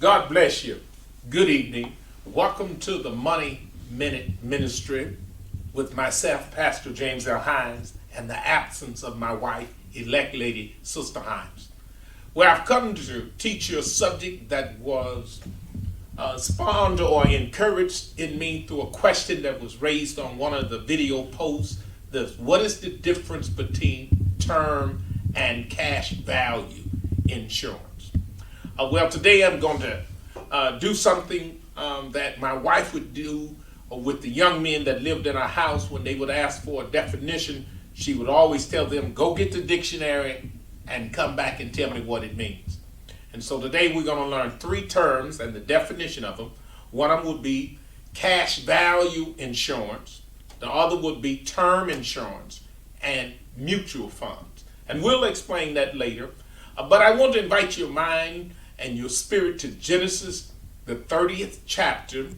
God bless you. Good evening. Welcome to the Money Minute Ministry with myself, Pastor James L. Hines, and the absence of my wife, elect lady, Sister Hines. Where I've come to teach you a subject that was spawned or encouraged in me through a question that was raised on one of the video posts. What is the difference between term and cash value insurance? Well, today I'm going to do something that my wife would do with the young men that lived in our house. When they would ask for a definition, she would always tell them, go get the dictionary and come back and tell me what it means. And so today we're going to learn three terms and the definition of them. One of them would be cash value insurance. The other would be term insurance and mutual funds. And we'll explain that later. But I want to invite your mind and your spirit to Genesis, the 30th chapter,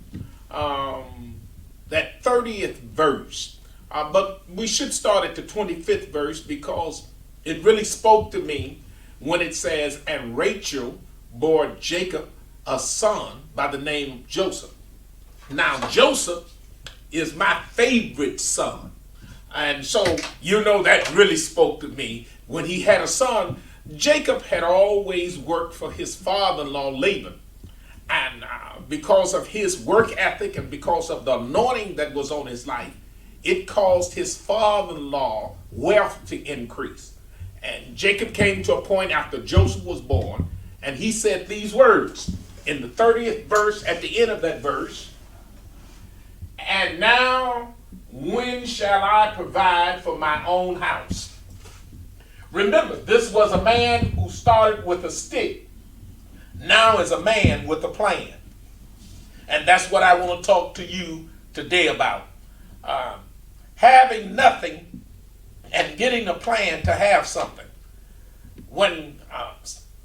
that 30th verse. But we should start at the 25th verse because it really spoke to me when it says, and Rachel bore Jacob a son by the name of Joseph. Now, Joseph is my favorite son. And so, that really spoke to me. When he had a son, Jacob had always worked for his father-in-law Laban. And because of his work ethic and because of the anointing that was on his life, it caused his father-in-law wealth to increase. And Jacob came to a point after Joseph was born, and he said these words in the 30th verse, at the end of that verse, and now when shall I provide for my own house? Remember, this was a man who started with a stick, now is a man with a plan. And that's what I want to talk to you today about. Having nothing and getting a plan to have something. When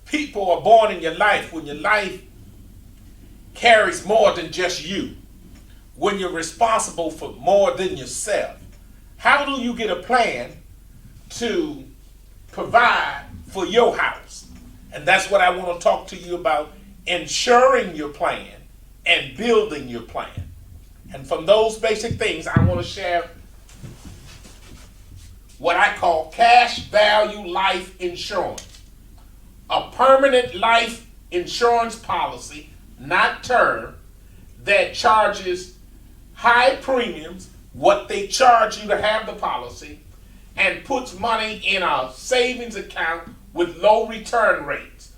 people are born in your life, when your life carries more than just you, when you're responsible for more than yourself, how do you get a plan to provide for your house? And that's what I want to talk to you about, ensuring your plan and building your plan. And from those basic things, I want to share what I call cash value life insurance. A permanent life insurance policy, not term, that charges high premiums, what they charge you to have the policy, and puts money in a savings account with low return rates.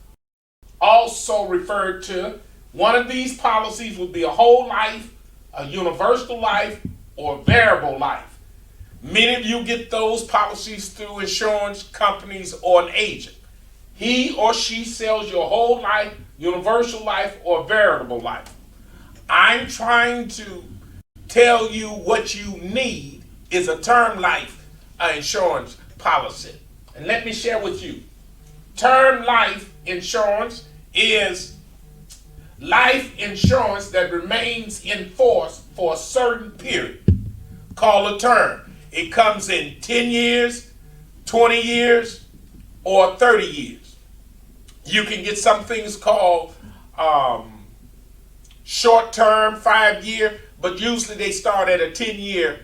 Also referred to, one of these policies would be a whole life, a universal life, or variable life. Many of you get those policies through insurance companies or an agent. He or she sells your whole life, universal life, or variable life. I'm trying to tell you what you need is a term life insurance policy. And let me share with you. Term life insurance is life insurance that remains in force for a certain period, called a term. It comes in 10 years, 20 years, or 30 years. You can get some things called short term, 5-year, but usually they start at a 10-year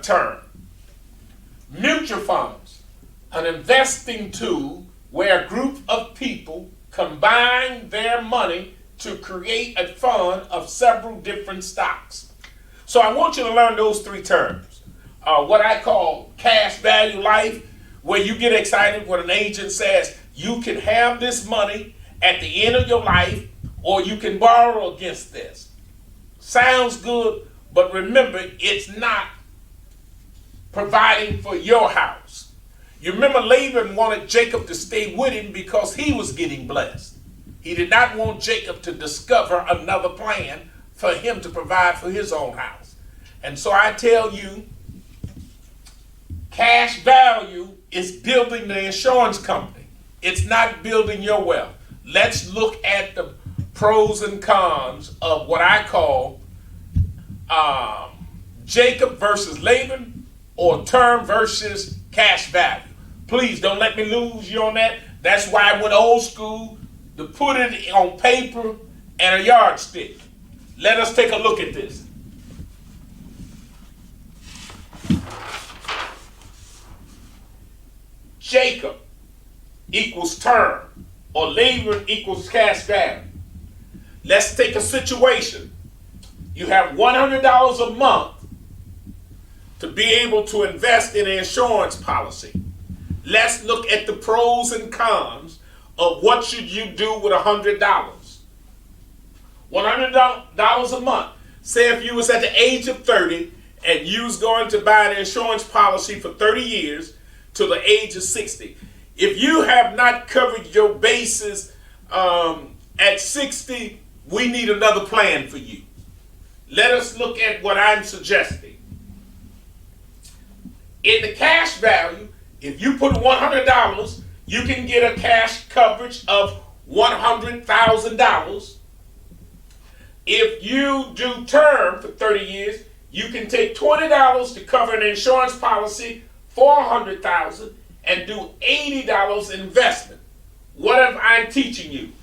term. Mutual funds, an investing tool where a group of people combine their money to create a fund of several different stocks. So I want you to learn those three terms. What I call cash value life, where you get excited when an agent says you can have this money at the end of your life or you can borrow against this. Sounds good, but remember, it's not providing for your house. You remember Laban wanted Jacob to stay with him because he was getting blessed. He did not want Jacob to discover another plan for him to provide for his own house. And so I tell you, cash value is building the insurance company. It's not building your wealth. Let's look at the pros and cons of what I call Jacob versus Laban, or term versus cash value. Please don't let me lose you on that. That's why I went old school to put it on paper and a yardstick. Let us take a look at this. Jacob equals term, or Laban equals cash value. Let's take a situation. You have $100 a month to be able to invest in an insurance policy. Let's look at the pros and cons of what should you do with $100. $100 a month. Say if you was at the age of 30 and you was going to buy an insurance policy for 30 years to the age of 60. If you have not covered your bases at 60, we need another plan for you. Let us look at what I'm suggesting. In the cash value, if you put $100, you can get a cash coverage of $100,000. If you do term for 30 years, you can take $20 to cover an insurance policy for $100,000 and do $80 investment. What am I teaching you?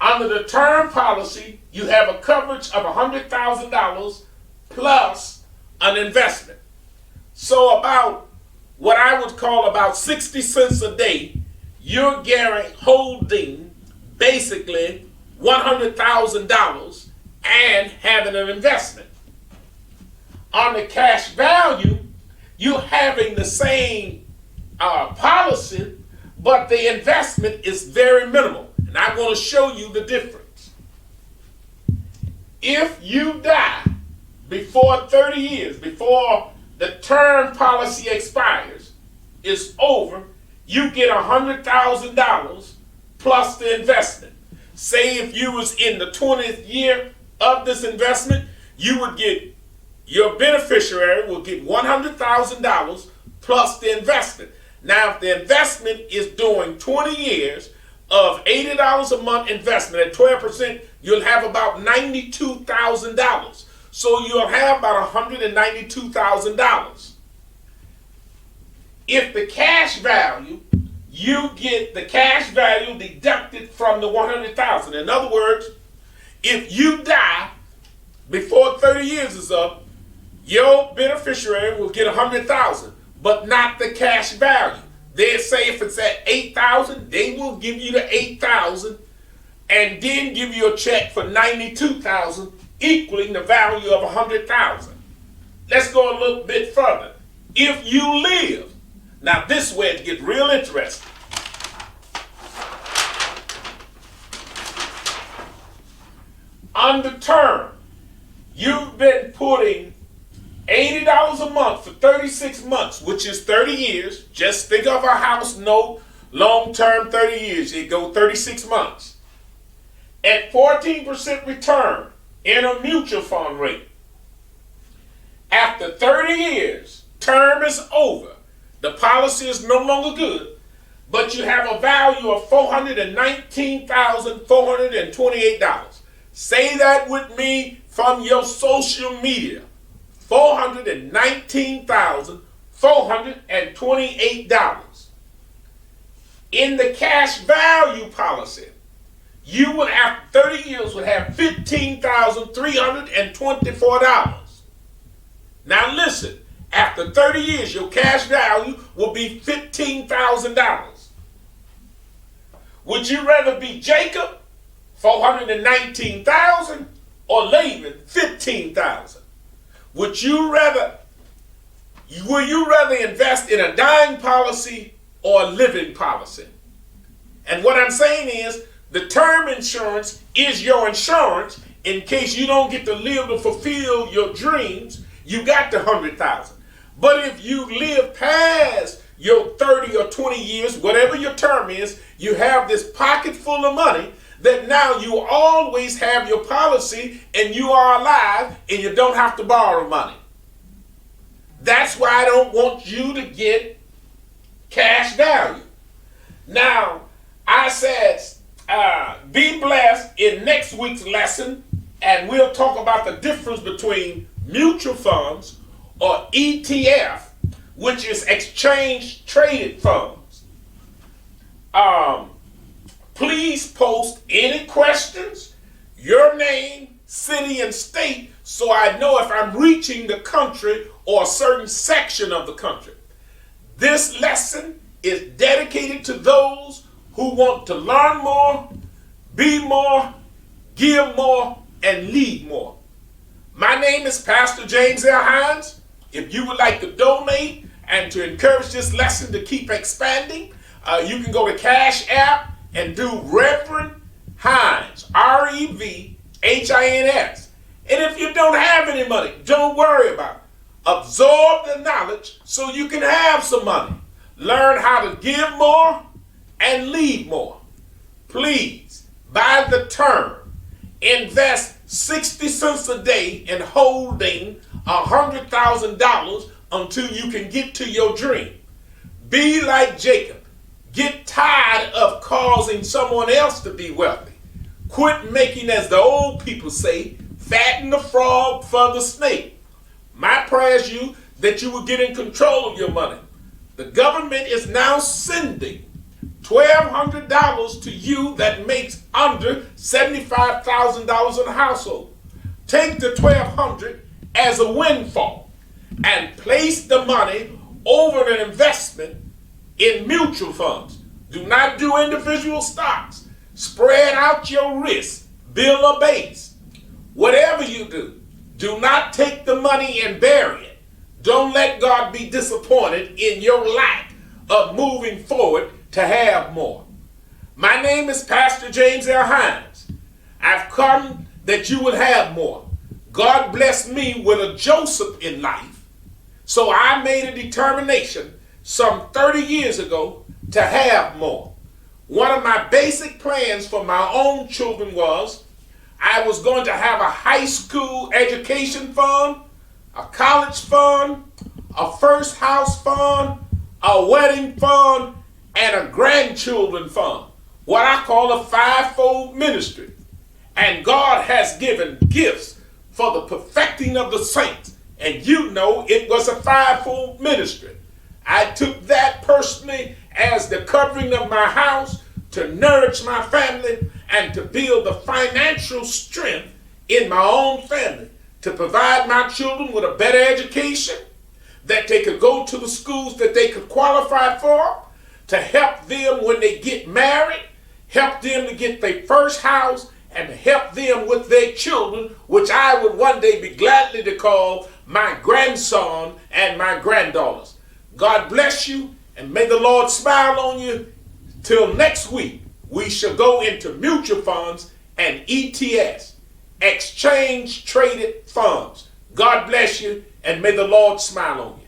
Under the term policy, you have a coverage of $100,000 plus an investment. So about what I would call about 60 cents a day, you're holding basically $100,000 and having an investment. On the cash value, you're having the same policy, but the investment is very minimal. And I want to show you the difference. If you die before 30 years, before the term policy expires, is over, you get $100,000 plus the investment. Say if you was in the 20th year of this investment, you would get, your beneficiary will get $100,000 plus the investment. Now, if the investment is doing 20 years of $80 a month investment at 12%, you'll have about $92,000. So you'll have about $192,000. If the cash value, you get the cash value deducted from the $100,000. In other words, if you die before 30 years is up, your beneficiary will get $100,000, but not the cash value. They say if it's at $8,000, they will give you the $8,000 and then give you a check for $92,000, equaling the value of $100,000. Let's go a little bit further. If you live, now this is where it gets real interesting. Under term, you've been putting $80 a month for 36 months, which is 30 years. Just think of a house note, long-term 30 years. It go 36 months. At 14% return in a mutual fund rate. After 30 years, term is over. The policy is no longer good, but you have a value of $419,428. Say that with me from your social media. $419,428. In the cash value policy, you would, after 30 years, would have $15,324. Now listen, after 30 years, your cash value will be $15,000. Would you rather be Jacob, $419,000, or Laban, $15,000? Will you rather invest in a dying policy or a living policy? And what I'm saying is, the term insurance is your insurance in case you don't get to live to fulfill your dreams. You got the $100,000. But if you live past your 30 or 20 years, whatever your term is, you have this pocket full of money that now you always have your policy and you are alive and you don't have to borrow money. That's why I don't want you to get cash value. Now, I said, be blessed in next week's lesson, and we'll talk about the difference between mutual funds or ETF, which is exchange traded funds. Please post any questions, your name, city, and state, so I know if I'm reaching the country or a certain section of the country. This lesson is dedicated to those who want to learn more, be more, give more, and lead more. My name is Pastor James L. Hines. If you would like to donate and to encourage this lesson to keep expanding, you can go to Cash App and do Reverend Hines, Revhins. And if you don't have any money, don't worry about it. Absorb the knowledge so you can have some money. Learn how to give more and lead more. Please, by the term, invest 60 cents a day in holding $100,000 until you can get to your dream. Be like Jacob. Get tired of causing someone else to be wealthy. Quit making, as the old people say, fatten the frog for the snake. My prayer is that you will get in control of your money. The government is now sending $1,200 to you that makes under $75,000 in a household. Take the $1,200 as a windfall and place the money over an investment in mutual funds. Do not do individual stocks. Spread out your risk. Build a base. Whatever you do, do not take the money and bury it. Don't let God be disappointed in your lack of moving forward to have more. My name is Pastor James L. Hines. I've come that you will have more. God blessed me with a Joseph in life, so I made a determination some 30 years ago to have more. One of my basic plans for my own children was I was going to have a high school education fund, a college fund, a first house fund, a wedding fund, and a grandchildren fund, what I call a fivefold ministry. And God has given gifts for the perfecting of the saints. And you know it was a fivefold ministry. I took that personally as the covering of my house to nourish my family and to build the financial strength in my own family, to provide my children with a better education, that they could go to the schools that they could qualify for, to help them when they get married, help them to get their first house, and help them with their children, which I would one day be gladly to call my grandson and my granddaughters. God bless you, and may the Lord smile on you. Till next week, we shall go into mutual funds and ETS, exchange traded funds. God bless you, and may the Lord smile on you.